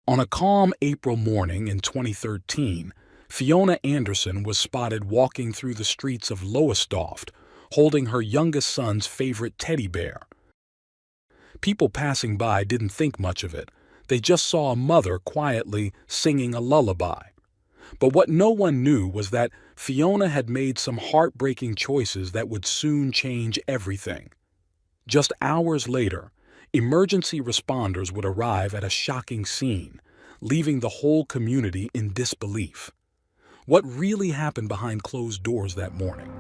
On a calm April morning in 2013, Fiona Anderson was spotted walking through the streets of Lowestoft, holding her youngest son's favorite teddy bear. People passing by didn't think much of it. They just saw a mother quietly singing a lullaby. But what no one knew was that Fiona had made some heartbreaking choices that would soon change everything. Just hours later, emergency responders would arrive at a shocking scene, leaving the whole community in disbelief. What really happened behind closed doors that morning?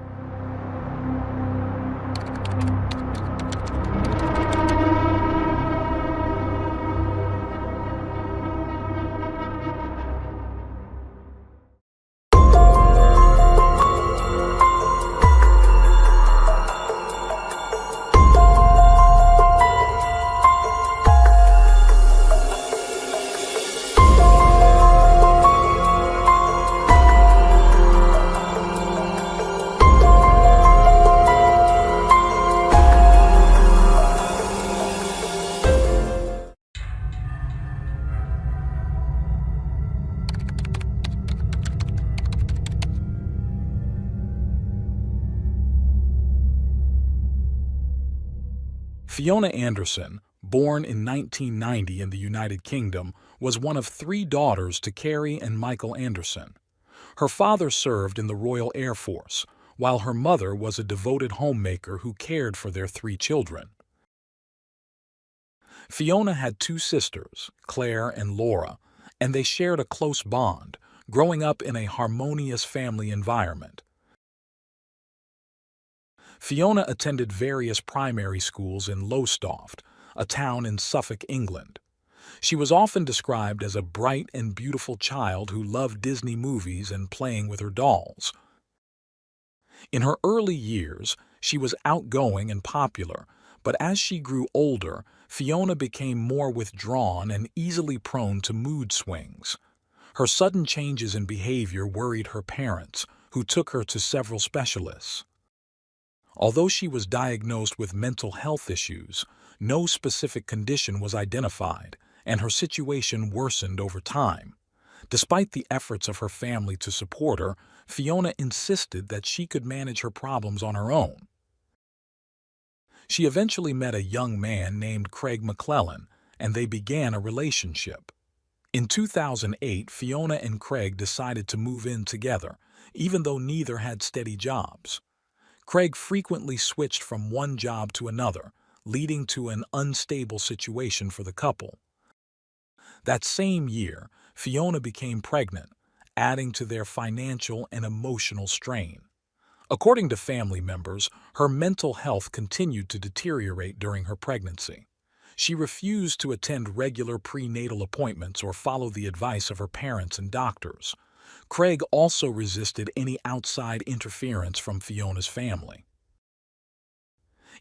Fiona Anderson, born in 1990 in the United Kingdom, was one of three daughters to Carrie and Michael Anderson. Her father served in the Royal Air Force, while her mother was a devoted homemaker who cared for their three children. Fiona had two sisters, Claire and Laura, and they shared a close bond, growing up in a harmonious family environment. Fiona attended various primary schools in Lowestoft, a town in Suffolk, England. She was often described as a bright and beautiful child who loved Disney movies and playing with her dolls. In her early years, she was outgoing and popular, but as she grew older, Fiona became more withdrawn and easily prone to mood swings. Her sudden changes in behavior worried her parents, who took her to several specialists. Although she was diagnosed with mental health issues, no specific condition was identified, and her situation worsened over time. Despite the efforts of her family to support her, Fiona insisted that she could manage her problems on her own. She eventually met a young man named Craig McClellan, and they began a relationship. In 2008, Fiona and Craig decided to move in together, even though neither had steady jobs. Craig frequently switched from one job to another, leading to an unstable situation for the couple. That same year, Fiona became pregnant, adding to their financial and emotional strain. According to family members, her mental health continued to deteriorate during her pregnancy. She refused to attend regular prenatal appointments or follow the advice of her parents and doctors. Craig also resisted any outside interference from Fiona's family.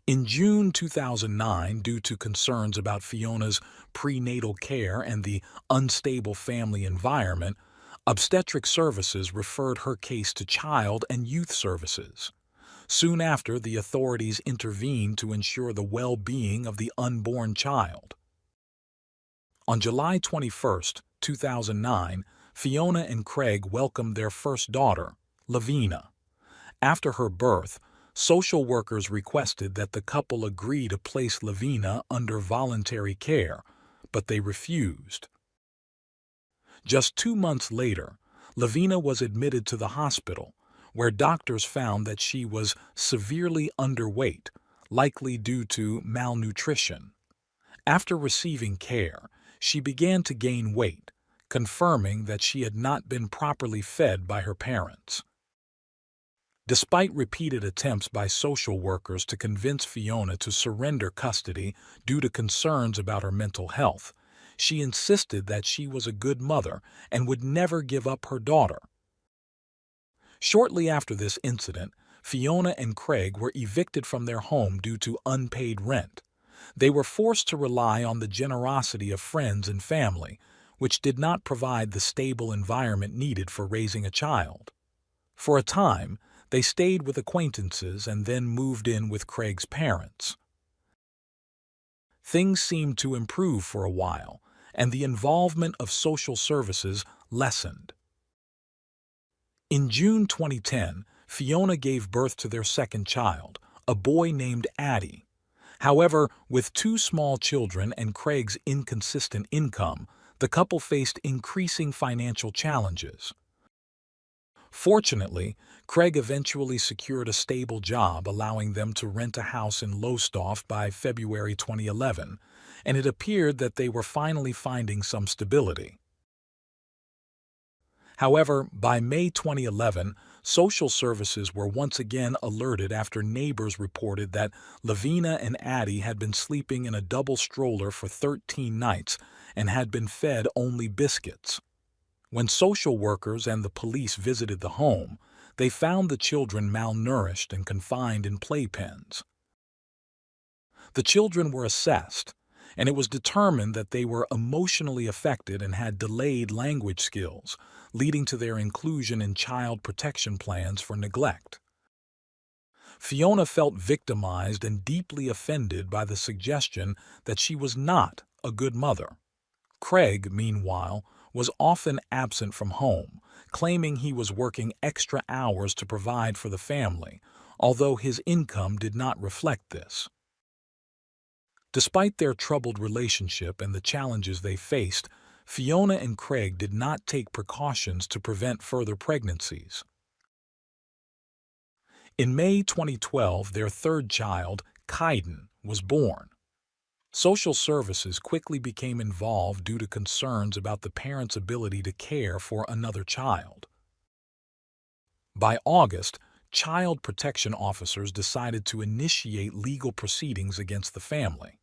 In June 2009, due to concerns about Fiona's prenatal care and the unstable family environment, Obstetric Services referred her case to Child and Youth Services. Soon after, the authorities intervened to ensure the well-being of the unborn child. On July 21, 2009, Fiona and Craig welcomed their first daughter, Lavina. After her birth, social workers requested that the couple agree to place Lavina under voluntary care, but they refused. Just 2 months later, Lavina was admitted to the hospital, where doctors found that she was severely underweight, likely due to malnutrition. After receiving care, she began to gain weight, confirming that she had not been properly fed by her parents. Despite repeated attempts by social workers to convince Fiona to surrender custody due to concerns about her mental health, she insisted that she was a good mother and would never give up her daughter. Shortly after this incident, Fiona and Craig were evicted from their home due to unpaid rent. They were forced to rely on the generosity of friends and family, which did not provide the stable environment needed for raising a child. For a time, they stayed with acquaintances and then moved in with Craig's parents. Things seemed to improve for a while, and the involvement of social services lessened. In June 2010, Fiona gave birth to their second child, a boy named Addie. However, with two small children and Craig's inconsistent income, the couple faced increasing financial challenges. Fortunately, Craig eventually secured a stable job, allowing them to rent a house in Lowestoft by February 2011, and it appeared that they were finally finding some stability. However, by May 2011, social services were once again alerted after neighbors reported that Lavina and Addie had been sleeping in a double stroller for 13 nights and had been fed only biscuits. When social workers and the police visited the home, they found the children malnourished and confined in playpens. The children were assessed, and it was determined that they were emotionally affected and had delayed language skills, leading to their inclusion in child protection plans for neglect. Fiona felt victimized and deeply offended by the suggestion that she was not a good mother. Craig, meanwhile, was often absent from home, claiming he was working extra hours to provide for the family, although his income did not reflect this. Despite their troubled relationship and the challenges they faced, Fiona and Craig did not take precautions to prevent further pregnancies. In May 2012, their third child, Kaiden, was born. Social services quickly became involved due to concerns about the parents' ability to care for another child. By August, child protection officers decided to initiate legal proceedings against the family.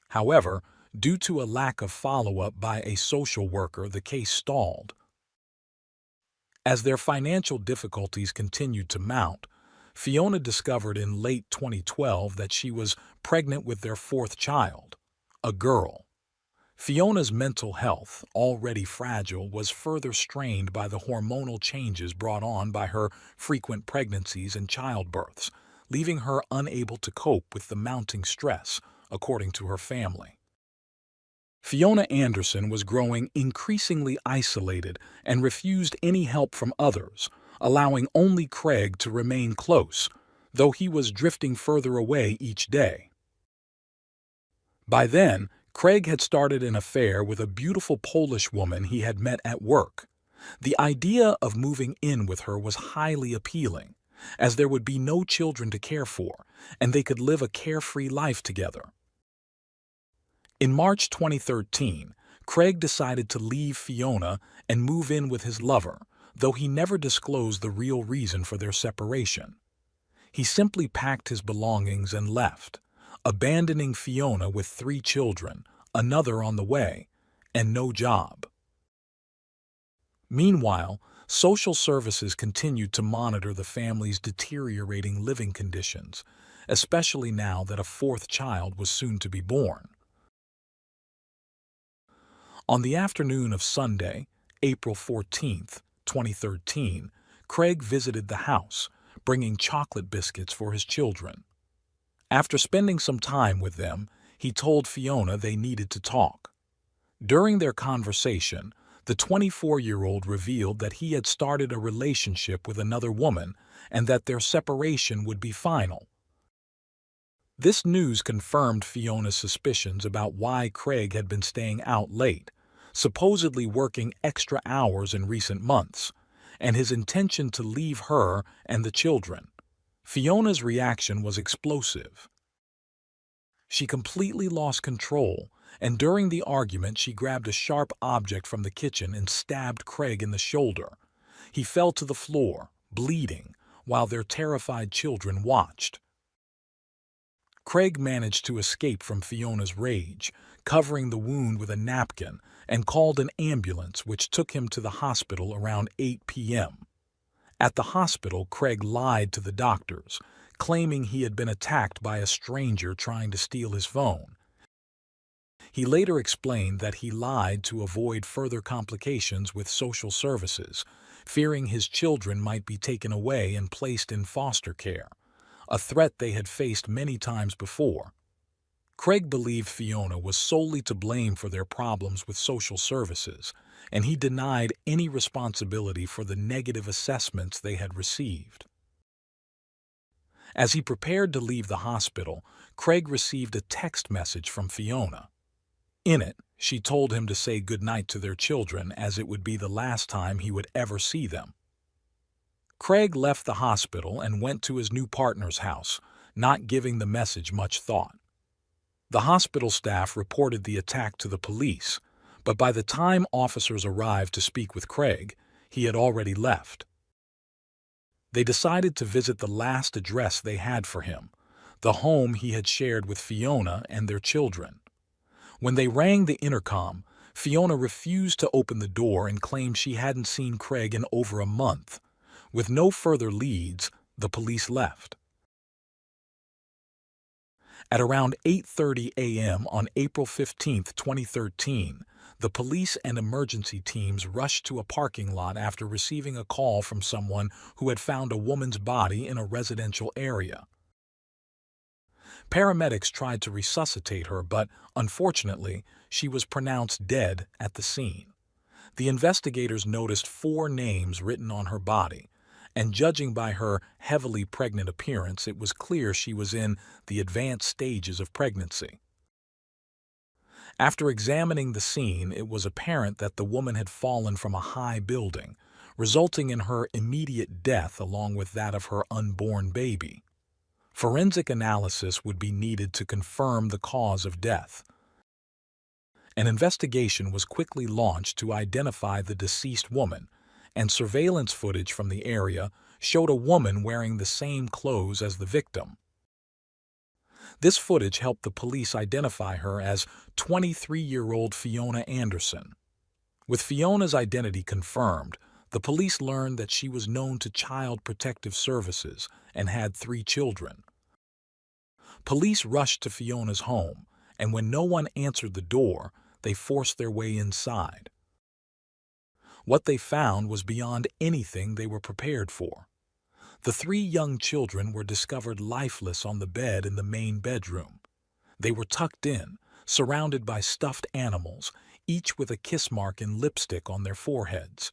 However, due to a lack of follow-up by a social worker, the case stalled. As their financial difficulties continued to mount, Fiona discovered in late 2012 that she was pregnant with their fourth child, a girl. Fiona's mental health, already fragile, was further strained by the hormonal changes brought on by her frequent pregnancies and childbirths, leaving her unable to cope with the mounting stress, according to her family. Fiona Anderson was growing increasingly isolated and refused any help from others, allowing only Craig to remain close, though he was drifting further away each day. By then, Craig had started an affair with a beautiful Polish woman he had met at work. The idea of moving in with her was highly appealing, as there would be no children to care for, and they could live a carefree life together. In March 2013, Craig decided to leave Fiona and move in with his lover, though he never disclosed the real reason for their separation. He simply packed his belongings and left, abandoning Fiona with 3 children, another on the way, and no job. Meanwhile, social services continued to monitor the family's deteriorating living conditions, especially now that a fourth child was soon to be born. On the afternoon of Sunday, April 14, 2013, Craig visited the house, bringing chocolate biscuits for his children. After spending some time with them, he told Fiona they needed to talk. During their conversation, the 24-year-old revealed that he had started a relationship with another woman and that their separation would be final. This news confirmed Fiona's suspicions about why Craig had been staying out late, supposedly working extra hours in recent months, and his intention to leave her and the children. Fiona's reaction was explosive. She completely lost control, and during the argument she grabbed a sharp object from the kitchen and stabbed Craig in the shoulder. He fell to the floor, bleeding, while their terrified children watched. Craig managed to escape from Fiona's rage, covering the wound with a napkin, and called an ambulance which took him to the hospital around 8 p.m. At the hospital, Craig lied to the doctors, claiming he had been attacked by a stranger trying to steal his phone. He later explained that he lied to avoid further complications with social services, fearing his children might be taken away and placed in foster care, a threat they had faced many times before. Craig believed Fiona was solely to blame for their problems with social services, and he denied any responsibility for the negative assessments they had received. As he prepared to leave the hospital, Craig received a text message from Fiona. In it, she told him to say goodnight to their children, as it would be the last time he would ever see them. Craig left the hospital and went to his new partner's house, not giving the message much thought. The hospital staff reported the attack to the police, but by the time officers arrived to speak with Craig, he had already left. They decided to visit the last address they had for him, the home he had shared with Fiona and their children. When they rang the intercom, Fiona refused to open the door and claimed she hadn't seen Craig in over a month. With no further leads, the police left. At around 8:30 a.m. on April 15, 2013, the police and emergency teams rushed to a parking lot after receiving a call from someone who had found a woman's body in a residential area. Paramedics tried to resuscitate her, but unfortunately, she was pronounced dead at the scene. The investigators noticed 4 names written on her body, and judging by her heavily pregnant appearance, it was clear she was in the advanced stages of pregnancy. After examining the scene, it was apparent that the woman had fallen from a high building, resulting in her immediate death along with that of her unborn baby. Forensic analysis would be needed to confirm the cause of death. An investigation was quickly launched to identify the deceased woman, and surveillance footage from the area showed a woman wearing the same clothes as the victim. This footage helped the police identify her as 23-year-old Fiona Anderson. With Fiona's identity confirmed, the police learned that she was known to Child Protective Services and had 3 children. Police rushed to Fiona's home, and when no one answered the door, they forced their way inside. What they found was beyond anything they were prepared for. The 3 young children were discovered lifeless on the bed in the main bedroom. They were tucked in, surrounded by stuffed animals, each with a kiss mark and lipstick on their foreheads.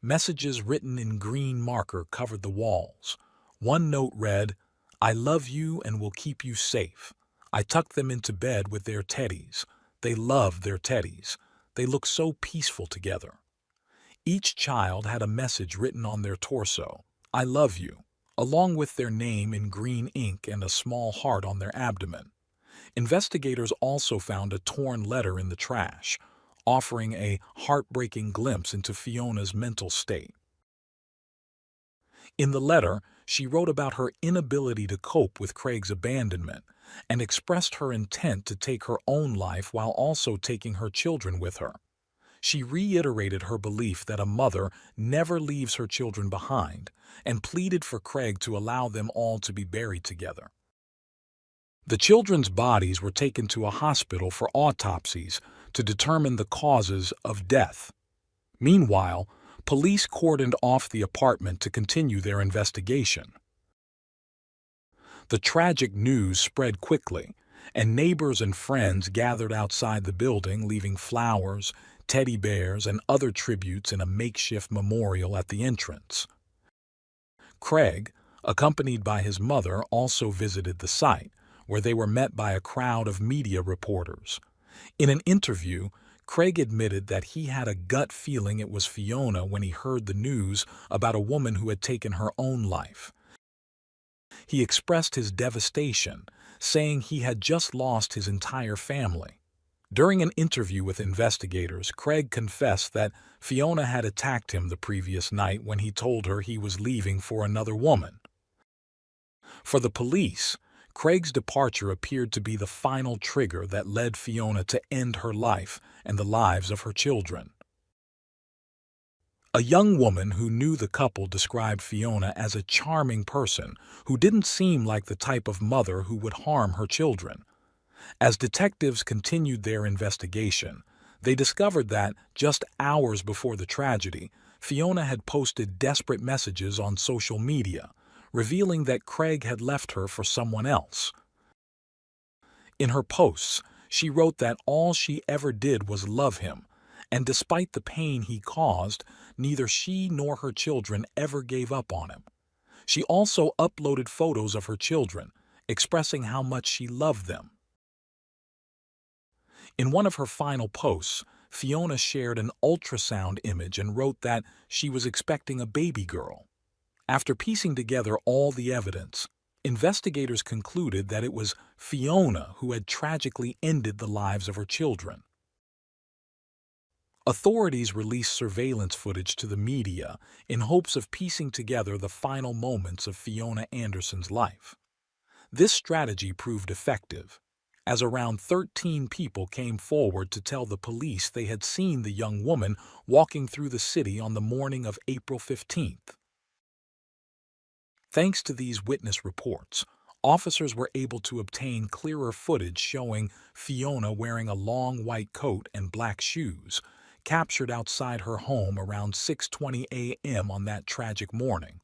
Messages written in green marker covered the walls. One note read, "I love you and will keep you safe. I tucked them into bed with their teddies. They love their teddies. They look so peaceful together." Each child had a message written on their torso, "I love you," along with their name in green ink and a small heart on their abdomen. Investigators also found a torn letter in the trash, offering a heartbreaking glimpse into Fiona's mental state. In the letter, she wrote about her inability to cope with Craig's abandonment and expressed her intent to take her own life while also taking her children with her. She reiterated her belief that a mother never leaves her children behind and pleaded for Craig to allow them all to be buried together. The children's bodies were taken to a hospital for autopsies to determine the causes of death. Meanwhile, police cordoned off the apartment to continue their investigation. The tragic news spread quickly, and neighbors and friends gathered outside the building, leaving flowers, teddy bears, and other tributes in a makeshift memorial at the entrance. Craig, accompanied by his mother, also visited the site, where they were met by a crowd of media reporters. In an interview, Craig admitted that he had a gut feeling it was Fiona when he heard the news about a woman who had taken her own life. He expressed his devastation, saying he had just lost his entire family. During an interview with investigators, Craig confessed that Fiona had attacked him the previous night when he told her he was leaving for another woman. For the police, Craig's departure appeared to be the final trigger that led Fiona to end her life and the lives of her children. A young woman who knew the couple described Fiona as a charming person who didn't seem like the type of mother who would harm her children. As detectives continued their investigation, they discovered that, just hours before the tragedy, Fiona had posted desperate messages on social media, revealing that Craig had left her for someone else. In her posts, she wrote that all she ever did was love him, and despite the pain he caused, neither she nor her children ever gave up on him. She also uploaded photos of her children, expressing how much she loved them. In one of her final posts, Fiona shared an ultrasound image and wrote that she was expecting a baby girl. After piecing together all the evidence, investigators concluded that it was Fiona who had tragically ended the lives of her children. Authorities released surveillance footage to the media in hopes of piecing together the final moments of Fiona Anderson's life. This strategy proved effective, as around 13 people came forward to tell the police they had seen the young woman walking through the city on the morning of April 15th. Thanks to these witness reports, officers were able to obtain clearer footage showing Fiona wearing a long white coat and black shoes, captured outside her home around 6:20 a.m. on that tragic morning.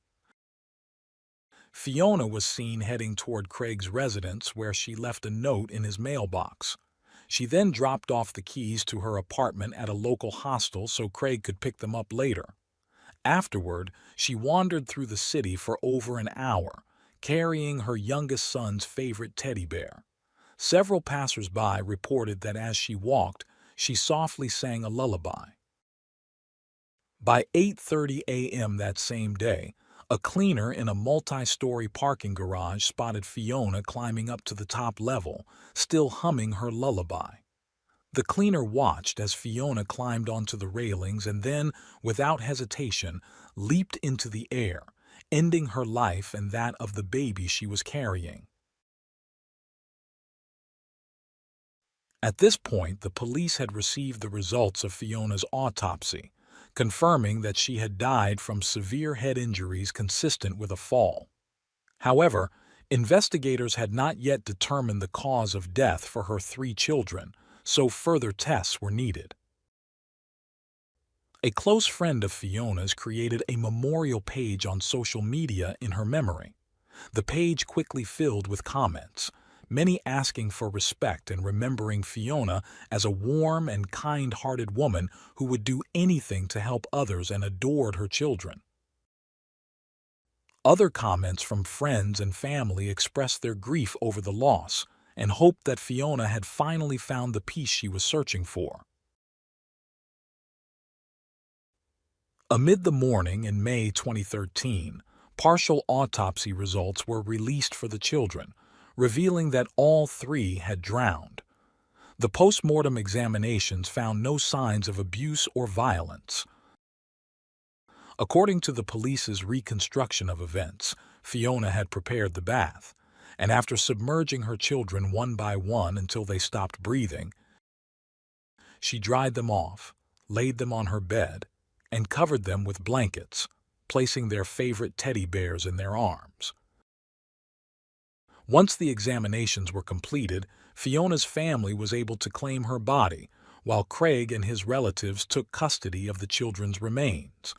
Fiona was seen heading toward Craig's residence, where she left a note in his mailbox. She then dropped off the keys to her apartment at a local hostel so Craig could pick them up later. Afterward, she wandered through the city for over an hour, carrying her youngest son's favorite teddy bear. Several passers-by reported that as she walked, she softly sang a lullaby. By 8:30 a.m. that same day, a cleaner in a multi-story parking garage spotted Fiona climbing up to the top level, still humming her lullaby. The cleaner watched as Fiona climbed onto the railings and then, without hesitation, leaped into the air, ending her life and that of the baby she was carrying. At this point, the police had received the results of Fiona's autopsy, confirming that she had died from severe head injuries consistent with a fall. However, investigators had not yet determined the cause of death for her 3 children, so further tests were needed. A close friend of Fiona's created a memorial page on social media in her memory. The page quickly filled with comments, many asking for respect and remembering Fiona as a warm and kind-hearted woman who would do anything to help others and adored her children. Other comments from friends and family expressed their grief over the loss and hoped that Fiona had finally found the peace she was searching for. Amid the mourning in May 2013, partial autopsy results were released for the children, revealing that all 3 had drowned. The post-mortem examinations found no signs of abuse or violence. According to the police's reconstruction of events, Fiona had prepared the bath, and after submerging her children one by one until they stopped breathing, she dried them off, laid them on her bed, and covered them with blankets, placing their favorite teddy bears in their arms. Once the examinations were completed, Fiona's family was able to claim her body, while Craig and his relatives took custody of the children's remains.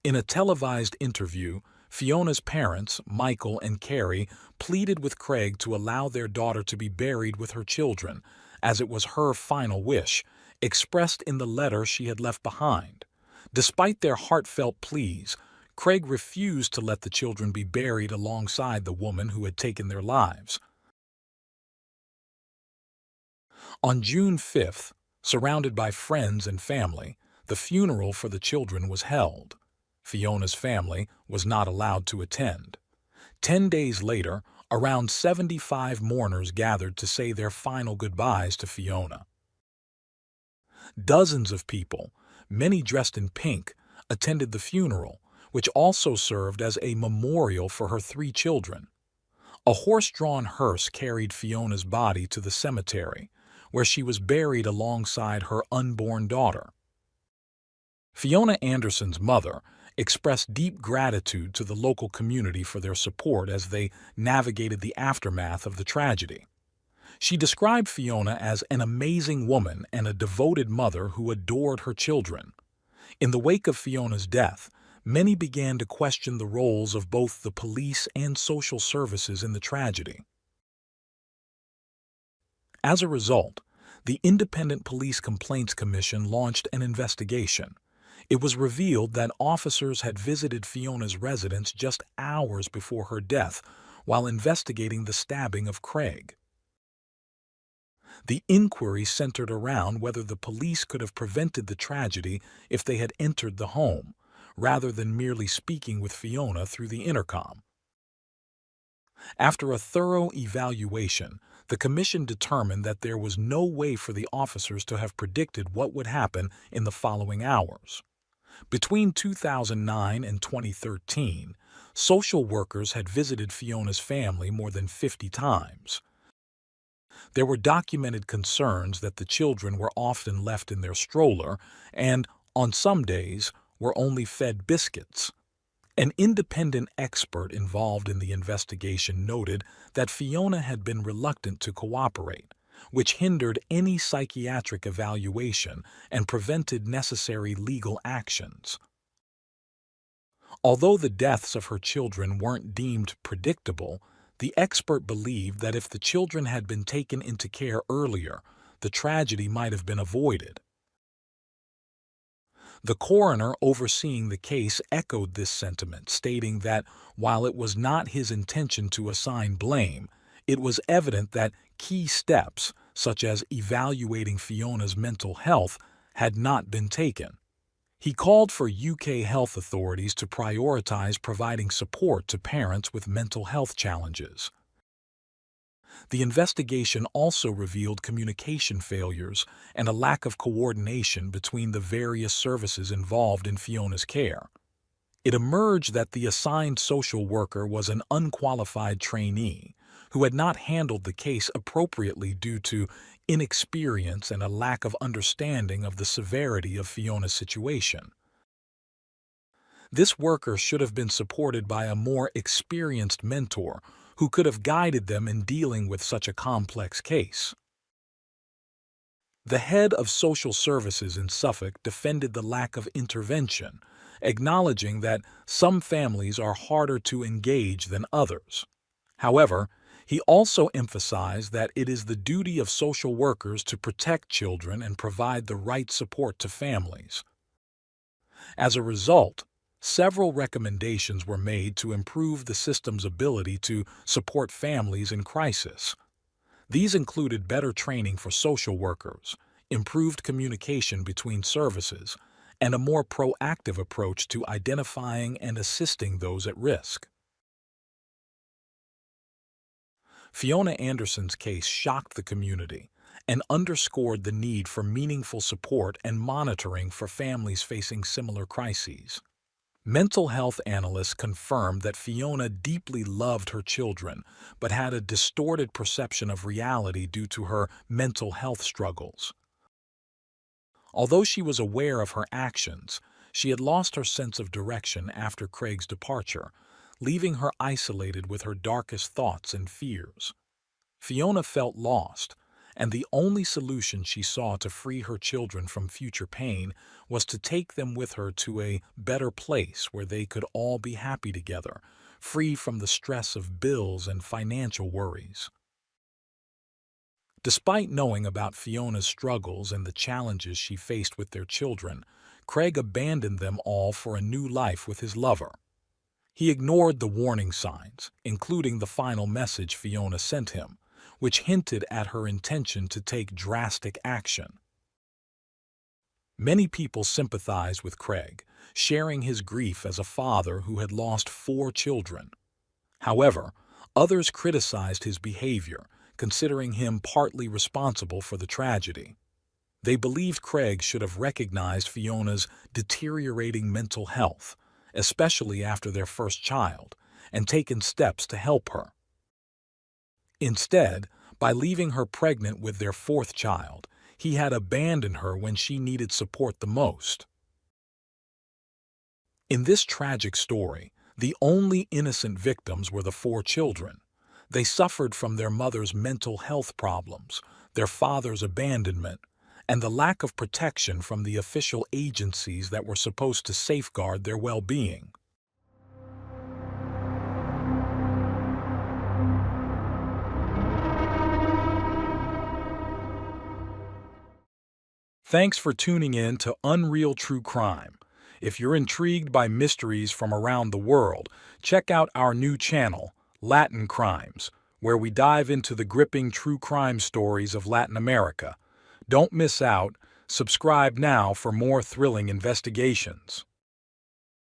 In a televised interview, Fiona's parents, Michael and Carrie, pleaded with Craig to allow their daughter to be buried with her children, as it was her final wish, expressed in the letter she had left behind. Despite their heartfelt pleas, Craig refused to let the children be buried alongside the woman who had taken their lives. On June 5th, surrounded by friends and family, the funeral for the children was held. Fiona's family was not allowed to attend. 10 days later, around 75 mourners gathered to say their final goodbyes to Fiona. Dozens of people, many dressed in pink, attended the funeral, which also served as a memorial for her 3 children. A horse-drawn hearse carried Fiona's body to the cemetery, where she was buried alongside her unborn daughter. Fiona Anderson's mother expressed deep gratitude to the local community for their support as they navigated the aftermath of the tragedy. She described Fiona as an amazing woman and a devoted mother who adored her children. In the wake of Fiona's death, many began to question the roles of both the police and social services in the tragedy. As a result, the Independent Police Complaints Commission launched an investigation. It was revealed that officers had visited Fiona's residence just hours before her death while investigating the stabbing of Craig. The inquiry centered around whether the police could have prevented the tragedy if they had entered the home, rather than merely speaking with Fiona through the intercom. After a thorough evaluation, the commission determined that there was no way for the officers to have predicted what would happen in the following hours. Between 2009 and 2013, social workers had visited Fiona's family more than 50 times. There were documented concerns that the children were often left in their stroller and, on some days, were only fed biscuits. An independent expert involved in the investigation noted that Fiona had been reluctant to cooperate, which hindered any psychiatric evaluation and prevented necessary legal actions. Although the deaths of her children weren't deemed predictable, the expert believed that if the children had been taken into care earlier, the tragedy might have been avoided. The coroner overseeing the case echoed this sentiment, stating that while it was not his intention to assign blame, it was evident that key steps, such as evaluating Fiona's mental health, had not been taken. He called for UK health authorities to prioritize providing support to parents with mental health challenges. The investigation also revealed communication failures and a lack of coordination between the various services involved in Fiona's care. It emerged that the assigned social worker was an unqualified trainee who had not handled the case appropriately due to inexperience and a lack of understanding of the severity of Fiona's situation. This worker should have been supported by a more experienced mentor who could have guided them in dealing with such a complex case. The head of social services in Suffolk defended the lack of intervention, acknowledging that some families are harder to engage than others. However, he also emphasized that it is the duty of social workers to protect children and provide the right support to families. As a result, several recommendations were made to improve the system's ability to support families in crisis. These included better training for social workers, improved communication between services, and a more proactive approach to identifying and assisting those at risk. Fiona Anderson's case shocked the community and underscored the need for meaningful support and monitoring for families facing similar crises. Mental health analysts confirmed that Fiona deeply loved her children but had a distorted perception of reality due to her mental health struggles. Although she was aware of her actions, she had lost her sense of direction after Craig's departure, leaving her isolated with her darkest thoughts and fears. Fiona felt lost, and the only solution she saw to free her children from future pain was to take them with her to a better place where they could all be happy together, free from the stress of bills and financial worries. Despite knowing about Fiona's struggles and the challenges she faced with their children, Craig abandoned them all for a new life with his lover. He ignored the warning signs, including the final message Fiona sent him, which hinted at her intention to take drastic action. Many people sympathized with Craig, sharing his grief as a father who had lost 4 children. However, others criticized his behavior, considering him partly responsible for the tragedy. They believed Craig should have recognized Fiona's deteriorating mental health, especially after their first child, and taken steps to help her. Instead, by leaving her pregnant with their 4th child, he had abandoned her when she needed support the most. In this tragic story, the only innocent victims were the 4 children. They suffered from their mother's mental health problems, their father's abandonment, and the lack of protection from the official agencies that were supposed to safeguard their well-being. Thanks for tuning in to Unreal True Crime. If you're intrigued by mysteries from around the world, check out our new channel, Latin Crimes, where we dive into the gripping true crime stories of Latin America. Don't miss out. Subscribe now for more thrilling investigations.